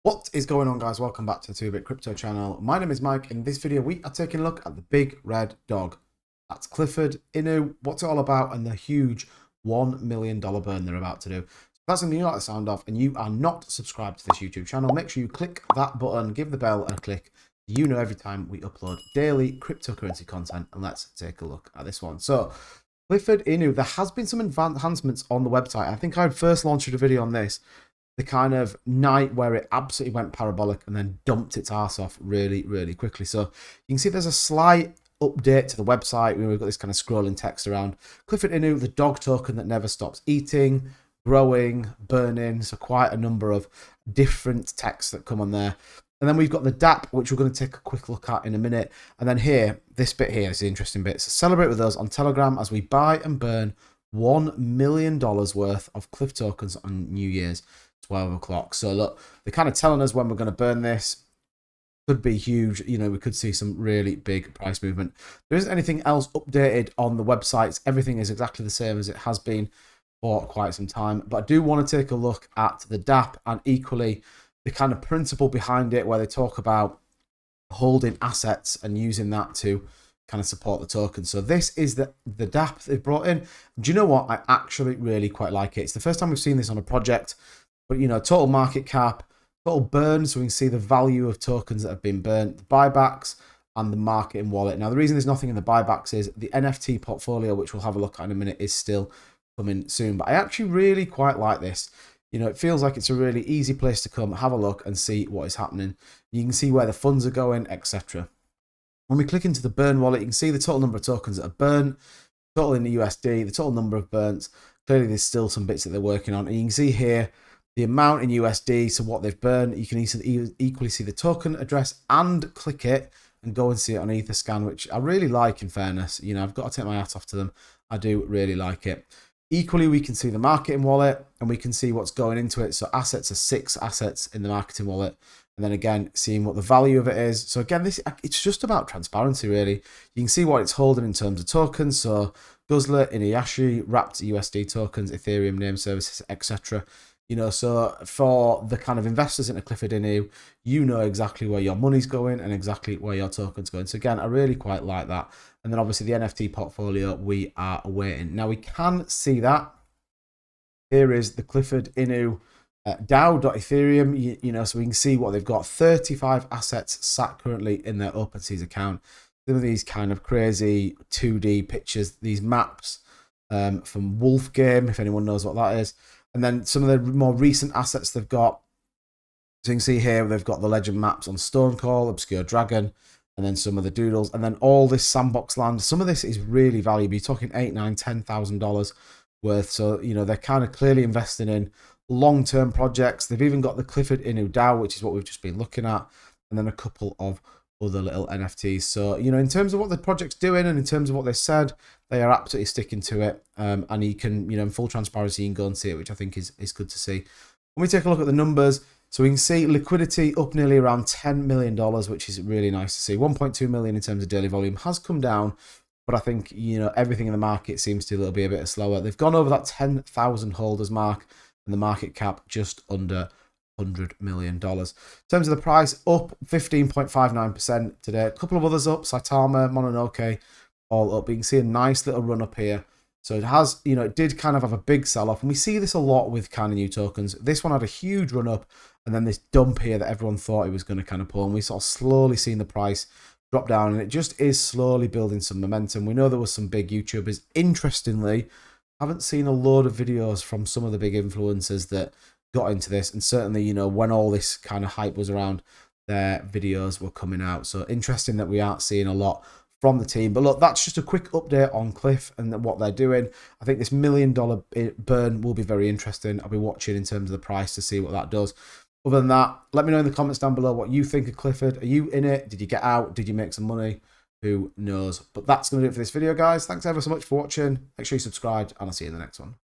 What is going on, guys? Welcome back to the 2-Bit Crypto channel. My name is Mike. In this video, we are taking a look at the big red dog. That's Clifford Inu, what's it all about, and the huge $1 million burn they're about to do. If that's something you like the sound of and you are not subscribed to this YouTube channel, make sure you click that button, give the bell a click. You know every time we upload daily cryptocurrency content, and let's take a look at this one. So, Clifford Inu, there has been some enhancements on the website. I think I first launched a video on this the kind of night where it absolutely went parabolic and then dumped its ass off really, really quickly. So you can see there's a slight update to the website. We've got this kind of scrolling text around Clifford Inu, the dog token that never stops eating, growing, burning. So quite a number of different texts that come on there. And then we've got the DApp, which we're going to take a quick look at in a minute. And then here, this bit here is the interesting bit. So celebrate with us on Telegram as we buy and burn $1 million worth of Cliff tokens on New Year's. 12 o'clock. So look, they're kind of telling us when we're going to burn this. Could be huge. You know, we could see some really big price movement. There isn't anything else updated on the websites. Everything is exactly the same as it has been for quite some time. But I do want to take a look at the DApp and equally the kind of principle behind it, where they talk about holding assets and using that to kind of support the token. So this is the DApp they've brought in. Do you know what? I actually really quite like it. It's the first time we've seen this on a project. But, you know, total market cap, total burn, so we can see the value of tokens that have been burnt, the buybacks, and the market in wallet. Now, the reason there's nothing in the buybacks is the NFT portfolio, which we'll have a look at in a minute, is still coming soon. But I actually really quite like this. You know, it feels like it's a really easy place to come, have a look, and see what is happening. You can see where the funds are going, etc. When we click into the burn wallet, you can see the total number of tokens that are burnt, total in the USD, the total number of burns. Clearly, there's still some bits that they're working on. And you can see here, the amount in USD, so what they've burned. You can equally see the token address and click it and go and see it on Etherscan, which I really like, in fairness. You know, I've got to take my hat off to them. I do really like it. Equally, we can see the marketing wallet and we can see what's going into it. So assets are 6 assets in the marketing wallet. And then again, seeing what the value of it is. So again, it's just about transparency, really. You can see what it's holding in terms of tokens. So Guzzler, Inuyasha, wrapped USD tokens, Ethereum name services, etc. You know, so for the kind of investors into Clifford Inu, you know exactly where your money's going and exactly where your token's going. So again, I really quite like that. And then obviously the NFT portfolio we are awaiting. Now we can see that. Here is the Clifford Inu DAO.Ethereum, you know, so we can see what they've got. 35 assets sat currently in their OpenSeas account. Some of these kind of crazy 2D pictures, these maps from Wolf Game, if anyone knows what that is. And then some of the more recent assets they've got. So you can see here, they've got the legend maps on Stonecall, Obscure Dragon, and then some of the doodles. And then all this sandbox land. Some of this is really valuable. You're talking $8,000, $9,000, $10,000 worth. So, you know, they're kind of clearly investing in long-term projects. They've even got the Clifford Inu DAO, which is what we've just been looking at. And then a couple of other little NFTs. So, you know, in terms of what the project's doing and in terms of what they said, they are absolutely sticking to it. And you can, you know, in full transparency, you can go and see it, which I think is good to see. When we take a look at the numbers, so we can see liquidity up nearly around $10 million, which is really nice to see. 1.2 million in terms of daily volume has come down, but I think, you know, everything in the market seems to be a bit slower. They've gone over that 10,000 holders mark and the market cap just under $100 million. In terms of the price, up 15.59% today. A couple of others up, Saitama, Mononoke, all up. You can see a nice little run up here. So it has, you know, it did kind of have a big sell-off. And we see this a lot with kind of new tokens. This one had a huge run up and then this dump here that everyone thought it was going to kind of pull. And we sort of slowly seen the price drop down and it just is slowly building some momentum. We know there was some big YouTubers. Interestingly, I haven't seen a load of videos from some of the big influencers that got into this, and certainly, you know, when all this kind of hype was around, their videos were coming out. So interesting that we aren't seeing a lot from the team. But look, that's just a quick update on Cliff and what they're doing. I think this $1 million burn will be very interesting. I'll be watching in terms of the price to see what that does. Other than that, let me know in the comments down below what you think of Clifford. Are you in it? Did you get out? Did you make some money? Who knows? But that's going to do it for this video, guys. Thanks ever so much for watching. Make sure you subscribe, and I'll see you in the next one.